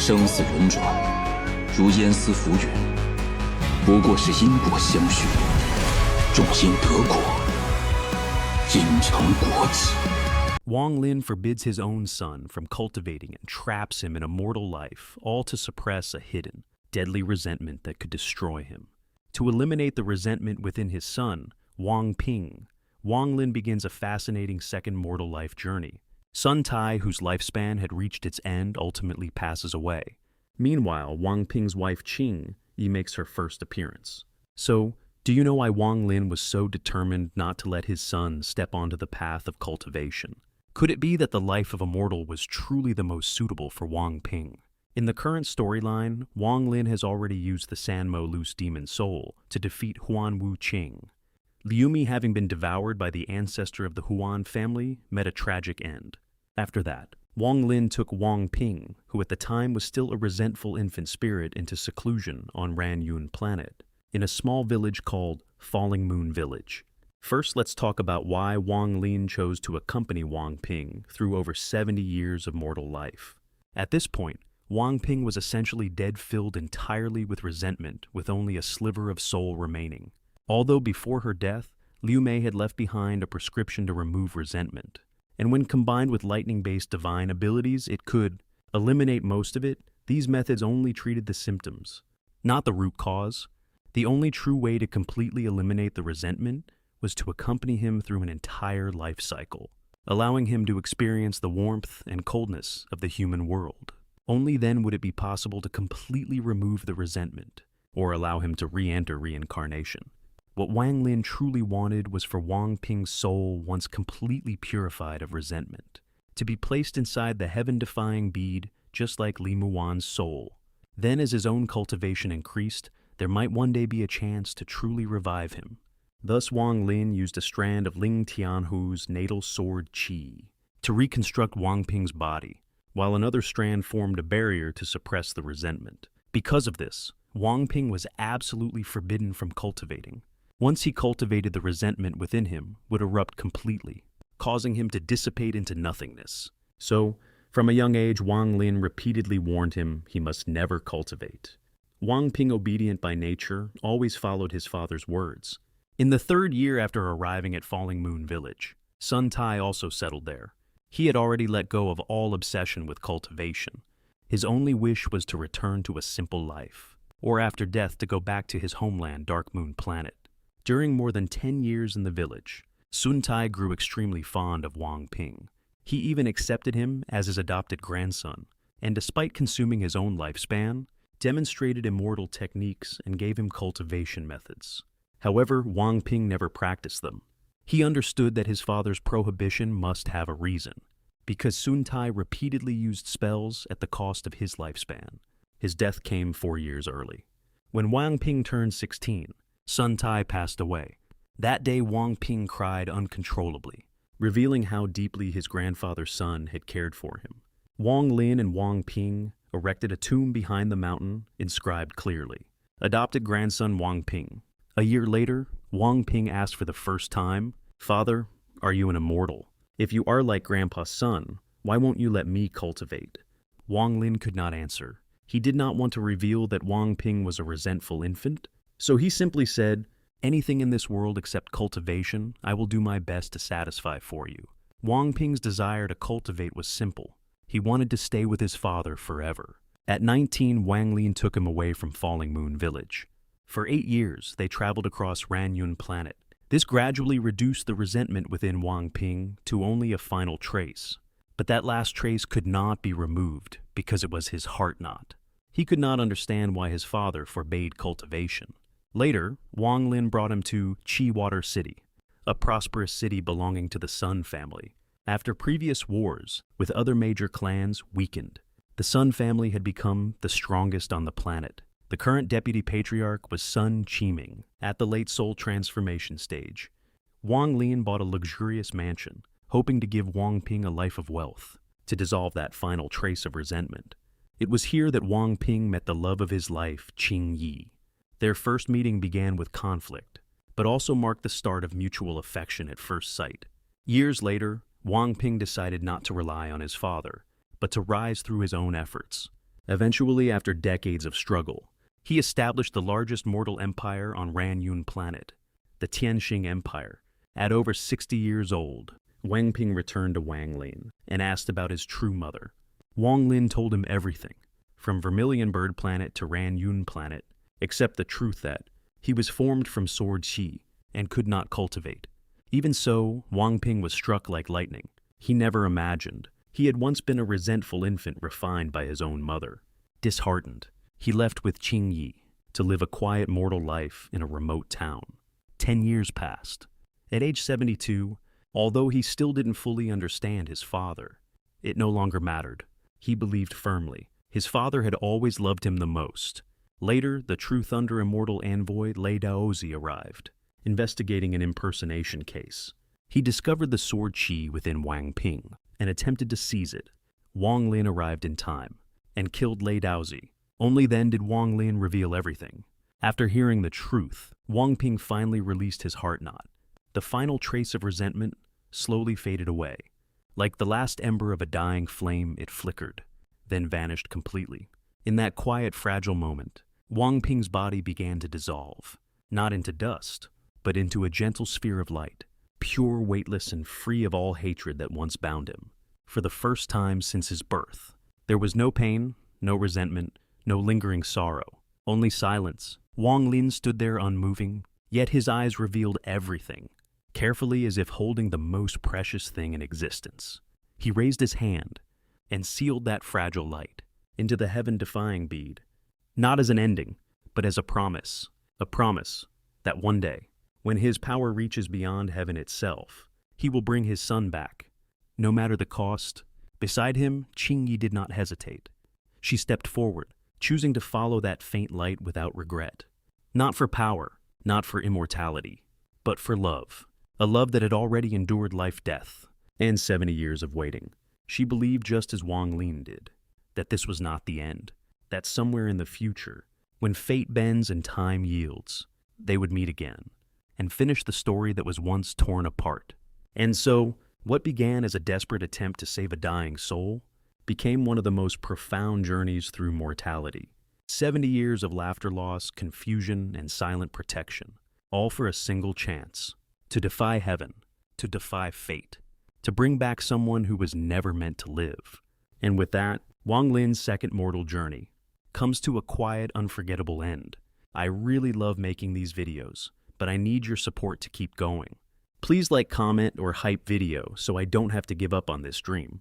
生死轮转，如烟丝浮云，不过是因果相续，众因得果，因成果己。 Wang Lin forbids his own son from cultivating and traps him in a mortal life, all to suppress a hidden, deadly resentment that could destroy him. To eliminate the resentment within his son, Wang Ping, Wang Lin begins a fascinating second mortal life journey. Sun Tai, whose lifespan had reached its end, ultimately passes away. Meanwhile, Wang Ping's wife Qing makes her first appearance. So, do you know why Wang Lin was so determined not to let his son step onto the path of cultivation? Could it be that the life of a mortal was truly the most suitable for Wang Ping? In the current storyline, Wang Lin has already used the Sanmo Loose Demon Soul to defeat Huan Wu Qing. Liu Mi, having been devoured by the ancestor of the Huan family, met a tragic end. After that, Wang Lin took Wang Ping, who at the time was still a resentful infant spirit, into seclusion on Ranyun Planet, in a small village called Falling Moon Village. First, let's talk about why Wang Lin chose to accompany Wang Ping through over 70 years of mortal life. At this point, Wang Ping was essentially dead, filled entirely with resentment, with only a sliver of soul remaining. Although before her death, Liu Mei had left behind a prescription to remove resentment, and when combined with lightning-based divine abilities, it could eliminate most of it. These methods only treated the symptoms, not the root cause. The only true way to completely eliminate the resentment was to accompany him through an entire life cycle, allowing him to experience the warmth and coldness of the human world. Only then would it be possible to completely remove the resentment, or allow him to re-enter reincarnation. What Wang Lin truly wanted was for Wang Ping's soul, once completely purified of resentment, to be placed inside the heaven-defying bead, just like Li Muan's soul. Then, as his own cultivation increased, there might one day be a chance to truly revive him. Thus, Wang Lin used a strand of Ling Tianhu's natal sword Qi to reconstruct Wang Ping's body, while another strand formed a barrier to suppress the resentment. Because of this, Wang Ping was absolutely forbidden from cultivating. Once he cultivated, the resentment within him would erupt completely, causing him to dissipate into nothingness. So, from a young age, Wang Lin repeatedly warned him he must never cultivate. Wang Ping, obedient by nature, always followed his father's words. In the third year after arriving at Falling Moon Village, Sun Tai also settled there. He had already let go of all obsession with cultivation. His only wish was to return to a simple life, or after death to go back to his homeland, Dark Moon Planet. During more than 10 years in the village, Sun Tai grew extremely fond of Wang Ping. He even accepted him as his adopted grandson, and despite consuming his own lifespan, demonstrated immortal techniques and gave him cultivation methods. However, Wang Ping never practiced them. He understood that his father's prohibition must have a reason, because Sun Tai repeatedly used spells at the cost of his lifespan. His death came 4 years early. When Wang Ping turned 16, Sun Tai passed away. That day, Wang Ping cried uncontrollably, revealing how deeply his grandfather's son had cared for him. Wang Lin and Wang Ping erected a tomb behind the mountain, inscribed clearly, "Adopted grandson Wang Ping." A year later, Wang Ping asked for the first time, "Father, are you an immortal? If you are like Grandpa's son, why won't you let me cultivate?" Wang Lin could not answer. He did not want to reveal that Wang Ping was a resentful infant, so he simply said, "Anything in this world except cultivation, I will do my best to satisfy for you." Wang Ping's desire to cultivate was simple. He wanted to stay with his father forever. At 19, Wang Lin took him away from Falling Moon Village. For 8 years, they traveled across Ranyun Planet. This gradually reduced the resentment within Wang Ping to only a final trace. But that last trace could not be removed because it was his heart knot. He could not understand why his father forbade cultivation. Later, Wang Lin brought him to Chi Water City, a prosperous city belonging to the Sun family. After previous wars with other major clans weakened, the Sun family had become the strongest on the planet. The current deputy patriarch was Sun Qiming, at the late soul transformation stage. Wang Lin bought a luxurious mansion, hoping to give Wang Ping a life of wealth, to dissolve that final trace of resentment. It was here that Wang Ping met the love of his life, Qing Yi. Their first meeting began with conflict, but also marked the start of mutual affection at first sight. Years later, Wang Ping decided not to rely on his father, but to rise through his own efforts. Eventually, after decades of struggle, he established the largest mortal empire on Ranyun planet, the Tianxing Empire. At over 60 years old, Wang Ping returned to Wang Lin and asked about his true mother. Wang Lin told him everything, from Vermilion Bird Planet to Ranyun Planet, except the truth that he was formed from sword qi and could not cultivate. Even so, Wang Ping was struck like lightning. He never imagined he had once been a resentful infant refined by his own mother. Disheartened, he left with Qing Yi to live a quiet mortal life in a remote town. 10 years passed. At age 72, although he still didn't fully understand his father, it no longer mattered. He believed firmly his father had always loved him the most. Later, the True Thunder Immortal envoy Lei Daozi arrived, investigating an impersonation case. He discovered the sword qi within Wang Ping and attempted to seize it. Wang Lin arrived in time and killed Lei Daozi. Only then did Wang Lin reveal everything. After hearing the truth, Wang Ping finally released his heart knot. The final trace of resentment slowly faded away. Like the last ember of a dying flame, it flickered, then vanished completely. In that quiet, fragile moment, Wang Ping's body began to dissolve, not into dust, but into a gentle sphere of light, pure, weightless, and free of all hatred that once bound him. For the first time since his birth, there was no pain, no resentment, no lingering sorrow, only silence. Wang Lin stood there unmoving, yet his eyes revealed everything, carefully as if holding the most precious thing in existence. He raised his hand and sealed that fragile light into the heaven-defying bead, not as an ending, but as a promise that one day, when his power reaches beyond heaven itself, he will bring his son back, no matter the cost. Beside him, Qing Yi did not hesitate. She stepped forward, choosing to follow that faint light without regret. Not for power, not for immortality, but for love. A love that had already endured life-death and 70 years of waiting. She believed just as Wang Lin did, that this was not the end, that somewhere in the future, when fate bends and time yields, they would meet again and finish the story that was once torn apart. And so, what began as a desperate attempt to save a dying soul became one of the most profound journeys through mortality. 70 years of laughter loss, confusion, and silent protection, all for a single chance to defy heaven, to defy fate, to bring back someone who was never meant to live. And with that, Wang Lin's second mortal journey comes to a quiet, unforgettable end. I really love making these videos, but I need your support to keep going. Please like, comment, or hype video so I don't have to give up on this dream.